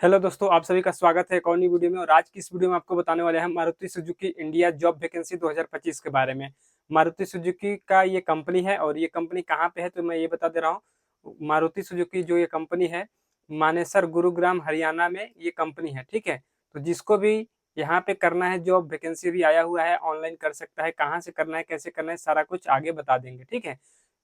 Hello दोस्तों, आप सभी का स्वागत है एक और नई वीडियो में। और आज की इस वीडियो में आपको बताने वाले हैं Maruti Suzuki India job vacancy 2025 के बारे में। मारुति सुजुकी का ये कंपनी है और ये कंपनी कहाँ पे है तो मैं ये बता दे रहा हूँ। मारुति सुजुकी जो ये कंपनी है, मानेसर गुरुग्राम हरियाणा में ये कंपनी है। ठीक है, तो जिसको भी यहाँ पे करना है, जॉब वैकेंसी भी आया हुआ है, ऑनलाइन कर सकता है। कहाँ से करना है, कैसे करना है, सारा कुछ आगे बता देंगे। ठीक है,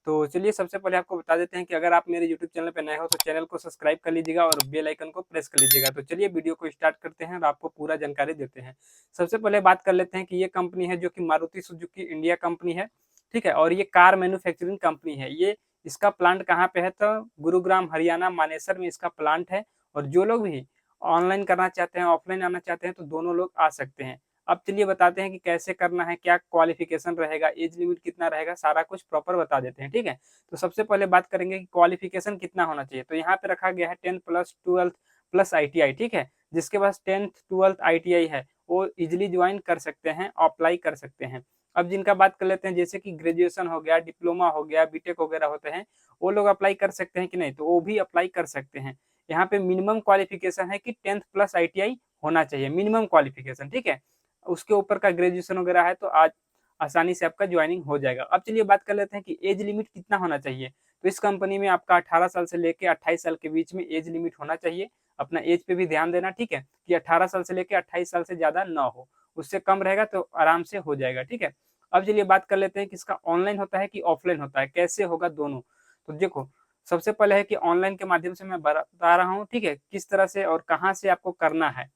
तो चलिए सबसे पहले आपको बता देते हैं कि अगर आप मेरे यूट्यूब चैनल पर नए हो तो चैनल को सब्सक्राइब कर लीजिएगा और बेल आइकन को प्रेस कर लीजिएगा। तो चलिए वीडियो को स्टार्ट करते हैं और आपको पूरा जानकारी देते हैं। सबसे पहले बात कर लेते हैं कि ये कंपनी है जो कि मारुति सुजुकी इंडिया कंपनी है। ठीक है, और ये कार मैन्युफैक्चरिंग कंपनी है। ये इसका प्लांट कहाँ पे है तो गुरुग्राम हरियाणा मानेसर में इसका प्लांट है। और जो लोग भी ऑनलाइन करना चाहते हैं, ऑफलाइन आना चाहते हैं तो दोनों लोग आ सकते हैं। अब चलिए बताते हैं कि कैसे करना है, क्या क्वालिफिकेशन रहेगा, एज लिमिट कितना रहेगा, सारा कुछ प्रॉपर बता देते हैं। ठीक है, तो सबसे पहले बात करेंगे कि क्वालिफिकेशन कितना होना चाहिए। तो यहाँ पे रखा गया है 10 प्लस 12 प्लस ITI। ठीक है, जिसके पास 10th 12th ITI है वो इजिली ज्वाइन कर सकते हैं, अप्लाई कर सकते हैं। अब जिनका बात कर लेते हैं, जैसे कि ग्रेजुएशन हो गया, डिप्लोमा हो गया, बीटेक वगैरह होते हैं, वो लोग अप्लाई कर सकते हैं कि नहीं, तो वो भी अप्लाई कर सकते हैं। यहाँ पे मिनिमम क्वालिफिकेशन है कि 10th प्लस ITI होना चाहिए, मिनिमम क्वालिफिकेशन। ठीक है, उसके ऊपर का ग्रेजुएशन वगैरह है तो आज आसानी से आपका ज्वाइनिंग हो जाएगा। अब चलिए बात कर लेते हैं कि एज लिमिट कितना होना चाहिए। तो इस कंपनी में आपका 18 साल से लेकर 28 साल के बीच में एज लिमिट होना चाहिए। अपना एज पे भी ध्यान देना। ठीक है, कि 18 साल से लेकर 28 साल से ज्यादा ना हो, उससे कम रहेगा तो आराम से हो जाएगा। ठीक है, अब चलिए बात कर लेते हैं कि इसका ऑनलाइन होता है कि ऑफलाइन होता है, कैसे होगा दोनों। तो देखो, सबसे पहले है कि ऑनलाइन के माध्यम से मैं बता रहा हूँ। ठीक है, किस तरह से और कहाँ से आपको करना है।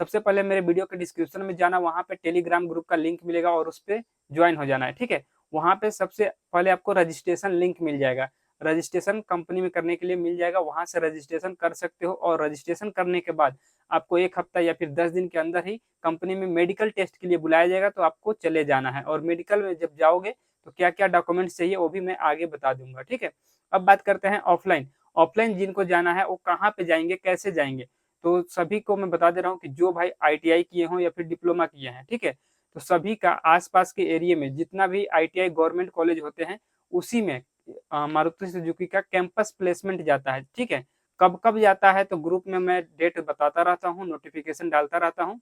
सबसे पहले मेरे वीडियो के डिस्क्रिप्शन में जाना, वहां पे टेलीग्राम ग्रुप का लिंक मिलेगा और उस पर ज्वाइन हो जाना है। ठीक है, वहां पे सबसे पहले आपको रजिस्ट्रेशन लिंक मिल जाएगा। रजिस्ट्रेशन कंपनी में करने के लिए मिल जाएगा, वहां से रजिस्ट्रेशन कर सकते हो। और रजिस्ट्रेशन करने के बाद आपको 1 हफ्ता या फिर 10 दिन के अंदर ही कंपनी में मेडिकल टेस्ट के लिए बुलाया जाएगा, तो आपको चले जाना है। और मेडिकल में जब जाओगे तो क्या क्या डॉक्यूमेंट्स चाहिए वो भी मैं आगे बता दूंगा। ठीक है, अब बात करते हैं ऑफलाइन। ऑफलाइन जिनको जाना है वो कहाँ पे जाएंगे, कैसे जाएंगे। तो सभी को मैं बता दे रहा हूँ कि जो भाई ITI किए हों या फिर डिप्लोमा किए हैं, ठीक है, तो सभी का आसपास के एरिया में जितना भी ITI गवर्नमेंट कॉलेज होते हैं उसी में मारुति सुजुकी का कैंपस प्लेसमेंट जाता है। ठीक है, कब कब जाता है तो ग्रुप में मैं डेट बताता रहता हूँ, नोटिफिकेशन डालता रहता हूँ।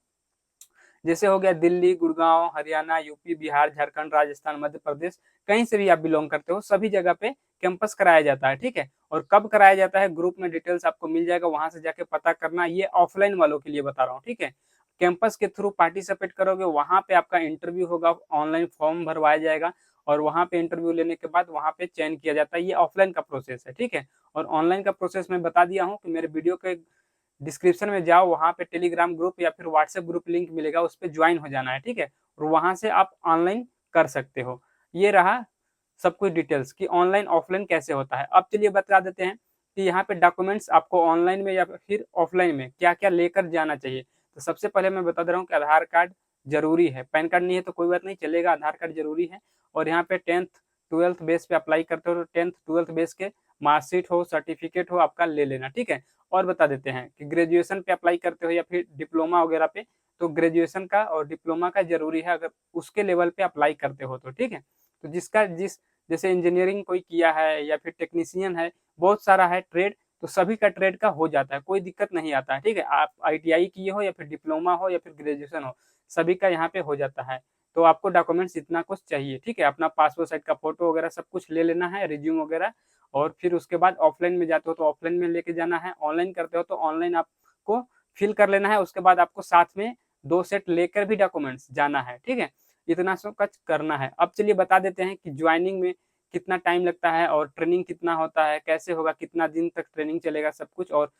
जैसे हो गया दिल्ली, गुड़गांव, हरियाणा, यूपी, बिहार, झारखंड, राजस्थान, मध्य प्रदेश, कहीं से भी आप बिलोंग करते हो सभी जगह पे कैंपस कराया जाता है। ठीक है, और कब कराया जाता है ग्रुप में डिटेल्स आपको मिल जाएगा, वहां से जाके पता करना। ये ऑफलाइन वालों के लिए बता रहा हूँ। ठीक है, कैंपस के थ्रू पार्टिसिपेट करोगे, वहां पे आपका इंटरव्यू होगा, ऑनलाइन फॉर्म भरवाया जाएगा और वहां पे इंटरव्यू लेने के बाद वहां पे चयन किया जाता है। ये ऑफलाइन का प्रोसेस है। ठीक है, और ऑनलाइन का प्रोसेस मैं बता दिया हूँ कि मेरे वीडियो के डिस्क्रिप्शन में जाओ, वहां पे टेलीग्राम ग्रुप या फिर व्हाट्सएप ग्रुप लिंक मिलेगा, उस पर ज्वाइन हो जाना है। ठीक है, और वहां से आप ऑनलाइन कर सकते हो। ये रहा सब कुछ डिटेल्स कि ऑनलाइन ऑफलाइन कैसे होता है। अब चलिए बता देते हैं कि यहाँ पे डॉक्यूमेंट्स आपको ऑनलाइन में या फिर ऑफलाइन में क्या क्या लेकर जाना चाहिए। तो सबसे पहले मैं बता दे रहा हूँ कि आधार कार्ड जरूरी है। पैन कार्ड नहीं है तो कोई बात नहीं चलेगा, आधार कार्ड जरूरी है। और यहाँ पे 10th 12th बेस पे अप्लाई करते हो तो 10th 12th बेस के मार्कशीट हो, सर्टिफिकेट हो आपका ले लेना। ठीक है, और बता देते हैं कि ग्रेजुएशन पे अप्लाई करते हो या फिर डिप्लोमा वगैरह पे, तो ग्रेजुएशन का और डिप्लोमा का जरूरी है अगर उसके लेवल पे अप्लाई करते हो तो। ठीक है, तो जिसका जिस जैसे इंजीनियरिंग कोई किया है या फिर टेक्नीशियन है, बहुत सारा है ट्रेड, तो सभी का ट्रेड का हो जाता है, कोई दिक्कत नहीं आता है। ठीक है, आप ITI किए हो या फिर डिप्लोमा हो या फिर ग्रेजुएशन हो, सभी का यहाँ पे हो जाता है। तो आपको डॉक्यूमेंट्स इतना कुछ चाहिए। ठीक है, अपना पासपोर्ट साइज का फोटो वगैरह सब कुछ ले लेना है, रिज्यूम वगैरह। और फिर उसके बाद ऑफलाइन में जाते हो तो ऑफलाइन में लेके जाना है, ऑनलाइन करते हो तो ऑनलाइन आपको फिल कर लेना है। उसके बाद आपको साथ में 2 सेट लेकर भी डॉक्यूमेंट्स जाना है। ठीक है, इतना सब कुछ करना है। अब चलिए बता देते हैं कि ज्वाइनिंग में कितना टाइम लगता है और ट्रेनिंग कितना होता है, कैसे होगा, कितना दिन तक ट्रेनिंग चलेगा, सब कुछ। और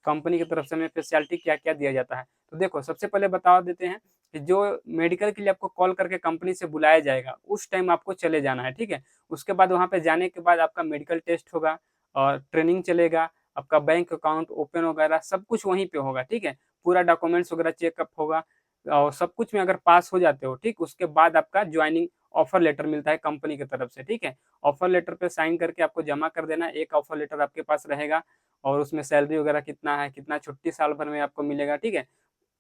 कंपनी की तरफ से हमें स्पेशलिटी क्या क्या दिया जाता है। तो देखो सबसे पहले बता देते हैं कि जो मेडिकल के लिए आपको कॉल करके कंपनी से बुलाया जाएगा उस टाइम आपको चले जाना है। ठीक है, उसके बाद वहां पे जाने के बाद आपका मेडिकल टेस्ट होगा और ट्रेनिंग चलेगा, आपका बैंक अकाउंट ओपन वगैरह सब कुछ वहीं पे होगा। ठीक है, पूरा डॉक्यूमेंट्स वगैरह चेकअप होगा और सब कुछ में अगर पास हो जाते हो, ठीक, उसके बाद आपका ज्वाइनिंग ऑफर लेटर मिलता है कंपनी की तरफ से। ठीक है, ऑफर लेटर पे साइन करके आपको जमा कर देना। एक ऑफर लेटर आपके पास रहेगा और उसमें सैलरी वगैरह कितना है, कितना छुट्टी साल भर में आपको मिलेगा। ठीक है,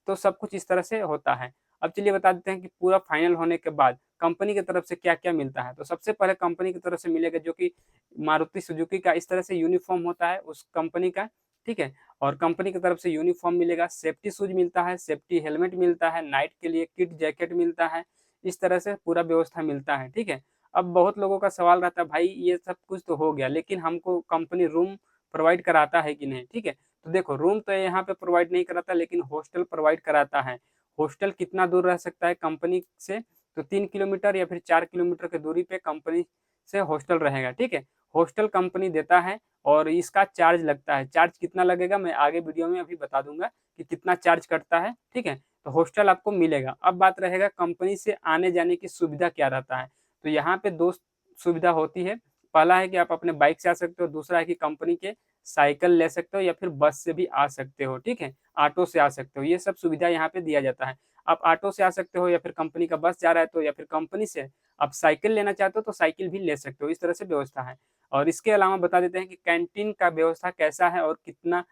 तो सब कुछ इस तरह से होता है। अब चलिए बता देते हैं कि पूरा फाइनल होने के बाद कंपनी की तरफ से क्या क्या मिलता है। तो सबसे पहले कंपनी की तरफ से मिलेगा जो कि मारुति सुजुकी का इस तरह से यूनिफॉर्म होता है उस कंपनी का, ठीक है। और कंपनी की तरफ से यूनिफॉर्म मिलेगा, सेफ्टी शूज मिलता है, सेफ्टी हेलमेट मिलता है, नाइट के लिए किट जैकेट मिलता है, इस तरह से पूरा व्यवस्था मिलता है, ठीक है। अब बहुत लोगों का सवाल रहता है भाई ये सब कुछ तो हो गया, लेकिन हमको कंपनी रूम प्रोवाइड कराता है कि नहीं, ठीक है। तो देखो रूम तो यहाँ पे प्रोवाइड नहीं कराता, लेकिन हॉस्टल प्रोवाइड कराता है। हॉस्टल कितना दूर रह सकता है कंपनी से, तो 3 किलोमीटर या फिर 4 किलोमीटर की दूरी पे कंपनी से हॉस्टल रहेगा, ठीक है। हॉस्टल कंपनी देता है और इसका चार्ज लगता है। चार्ज कितना लगेगा मैं आगे वीडियो में अभी बता दूंगा कि कितना चार्ज कटता है, ठीक है। तो हॉस्टल आपको मिलेगा। अब बात रहेगा कंपनी से आने जाने की सुविधा क्या रहता है। तो यहाँ पे दो सुविधा होती है। पहला है कि आप अपने बाइक से आ सकते हो, दूसरा है कि कंपनी के साइकिल ले सकते हो या फिर बस से भी आ सकते हो, ठीक है। ऑटो से आ सकते हो, ये सब सुविधा यहाँ पे दिया जाता है। आप ऑटो से आ सकते हो या फिर कंपनी का बस जा रहा है तो, या फिर कंपनी से आप साइकिल लेना चाहते हो तो साइकिल भी ले सकते हो, इस तरह से व्यवस्था है। और इसके अलावा बता देते हैं कि कैंटीन का व्यवस्था कैसा है और कितना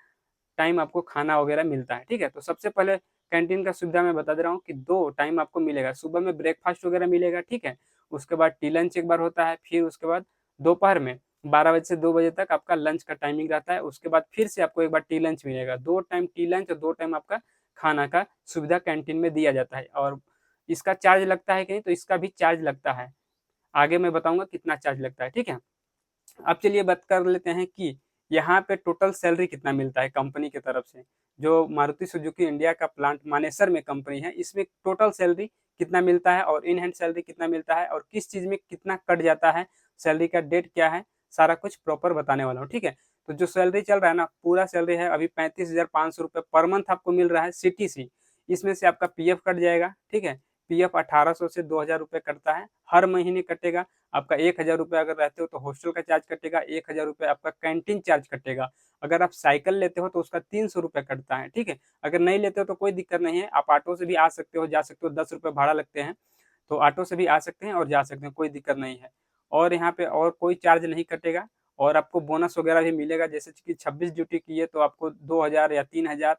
टाइम आपको खाना वगैरह मिलता है, ठीक है। तो सबसे पहले कैंटीन का सुविधा मैं बता दे रहा हूँ कि 2 टाइम आपको मिलेगा। सुबह में ब्रेकफास्ट वगैरह मिलेगा, ठीक है। उसके बाद टी लंच एक बार होता है, फिर उसके बाद दोपहर में 12 बजे से 2 बजे तक आपका लंच का टाइमिंग रहता है। उसके बाद फिर से आपको एक बार टी लंच मिलेगा। 2 टाइम टी लंच और 2 टाइम आपका खाना का सुविधा कैंटीन में दिया जाता है। और इसका चार्ज लगता है कहीं, तो इसका भी चार्ज लगता है। आगे मैं बताऊंगा कितना चार्ज लगता है, ठीक है। अब चलिए बात कर लेते हैं कि यहाँ पे टोटल सैलरी कितना मिलता है कंपनी की तरफ से। जो मारुति सुजुकी इंडिया का प्लांट मानेसर में कंपनी है, इसमें टोटल सैलरी कितना मिलता है और इन हैंड सैलरी कितना मिलता है और किस चीज़ में कितना कट जाता है, सैलरी का डेट क्या है, सारा कुछ प्रॉपर बताने वाला हूँ, ठीक है। तो जो सैलरी चल रहा है ना, पूरा सैलरी है अभी 35,500 रुपये पर मंथ आपको मिल रहा है CTC। इसमें से आपका PF कट जाएगा, ठीक है। PF 1800 से 2000 रुपये कटता है, हर महीने कटेगा। आपका 1000 रुपये अगर रहते हो तो हॉस्टल का चार्ज कटेगा, 1000 रुपये आपका कैंटीन चार्ज कटेगा। अगर आप साइकिल लेते हो तो उसका 300 रुपये कटता है, ठीक है। अगर नहीं लेते हो तो कोई दिक्कत नहीं है, आप ऑटो से भी आ सकते हो, जा सकते हो, 10 रुपये भाड़ा लगते हैं। तो ऑटो से भी आ सकते हैं और जा सकते हैं, कोई दिक्कत नहीं है। और यहाँ पे और कोई चार्ज नहीं कटेगा। और आपको बोनस वगैरह भी मिलेगा, जैसे कि 26 ड्यूटी की है तो आपको 2000 या 3000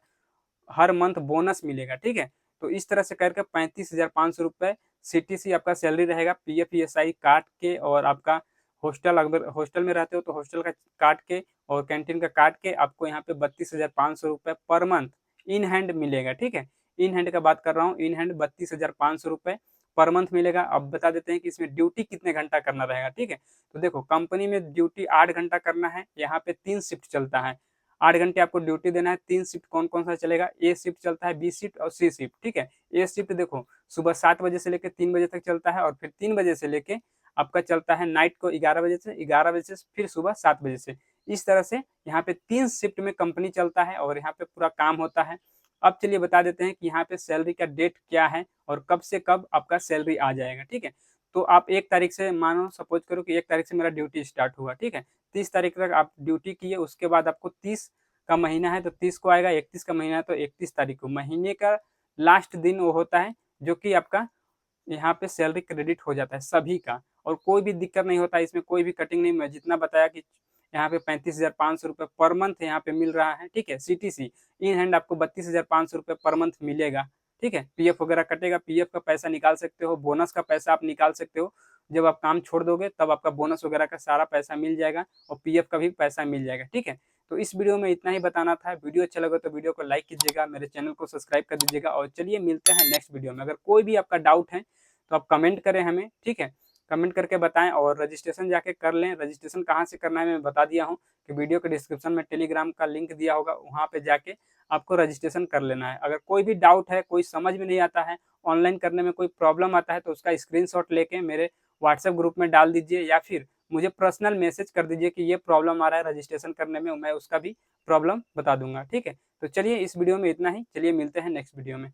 हर मंथ बोनस मिलेगा, ठीक है। तो इस तरह से करके 35,500 रुपये CTC आपका सैलरी रहेगा, PF ESI काट के। और आपका हॉस्टल, अगर हॉस्टल में रहते हो तो हॉस्टल का काट के और कैंटीन का काट के आपको यहाँ पे 32,500 रुपये पर मंथ इन हैंड मिलेगा, ठीक है। इन हैंड का बात कर रहा हूँ, इन हैंड 32,500 रुपये पर मंथ मिलेगा। अब बता देते हैं कि इसमें ड्यूटी कितने घंटा करना रहेगा, ठीक है। तो देखो कंपनी में ड्यूटी 8 घंटा करना है। यहाँ पे 3 शिफ्ट चलता है, 8 घंटे आपको ड्यूटी देना है। 3 शिफ्ट कौन कौन सा चलेगा, A शिफ्ट चलता है, B शिफ्ट और C शिफ्ट, ठीक है। A शिफ्ट देखो सुबह 7 बजे से लेकर 3 बजे तक चलता है, और फिर 3 बजे से लेके आपका चलता है नाइट को 11 बजे से, 11 बजे से फिर सुबह 7 बजे से। इस तरह से यहाँ पे 3 शिफ्ट में कंपनी चलता है और यहाँ पे पूरा काम होता है। अब चलिए बता देते हैं कि यहाँ पे सैलरी का डेट क्या है और कब से कब आपका सैलरी आ जाएगा, ठीक है। तो आप 1 तारीख से, मानो सपोज करो कि 1 तारीख से मेरा ड्यूटी स्टार्ट हुआ, ठीक है। 30 तारीख तक आप ड्यूटी किए, उसके बाद आपको 30 का महीना है तो 30 को आएगा, 31 का महीना है तो 31 तारीख को। महीने का लास्ट दिन वो होता है जो कि आपका यहाँ पे सैलरी क्रेडिट हो जाता है सभी का। और कोई भी दिक्कत नहीं होता, इसमें कोई भी कटिंग नहीं। मैं जितना बताया कि यहाँ पे 35,500 रुपये पर मंथ यहाँ पे मिल रहा है, ठीक है। CTC इन हैंड आपको 32,500 रुपये पर मंथ मिलेगा, ठीक है। PF वगैरह कटेगा, PF का पैसा निकाल सकते हो, बोनस का पैसा आप निकाल सकते हो। जब आप काम छोड़ दोगे तब आपका बोनस वगैरह का सारा पैसा मिल जाएगा और PF का भी पैसा मिल जाएगा, ठीक है। तो इस वीडियो में इतना ही बताना था। वीडियो अच्छा लगा तो वीडियो को लाइक कीजिएगा, मेरे चैनल को सब्सक्राइब कर दीजिएगा। और चलिए मिलते हैं नेक्स्ट वीडियो में। अगर कोई भी आपका डाउट है तो आप कमेंट करें हमें, ठीक है। कमेंट करके बताएं और रजिस्ट्रेशन जाके कर लें। रजिस्ट्रेशन कहाँ से करना है मैं बता दिया हूँ कि वीडियो के डिस्क्रिप्शन में टेलीग्राम का लिंक दिया होगा, वहाँ पे जाके आपको रजिस्ट्रेशन कर लेना है। अगर कोई भी डाउट है, कोई समझ में नहीं आता है, ऑनलाइन करने में कोई प्रॉब्लम आता है, तो उसका स्क्रीनशॉट लेके मेरे व्हाट्सएप ग्रुप में डाल दीजिए या फिर मुझे पर्सनल मैसेज कर दीजिए कि ये प्रॉब्लम आ रहा है रजिस्ट्रेशन करने में, मैं उसका भी प्रॉब्लम बता दूंगा, ठीक है। तो चलिए इस वीडियो में इतना ही, चलिए मिलते हैं नेक्स्ट वीडियो में।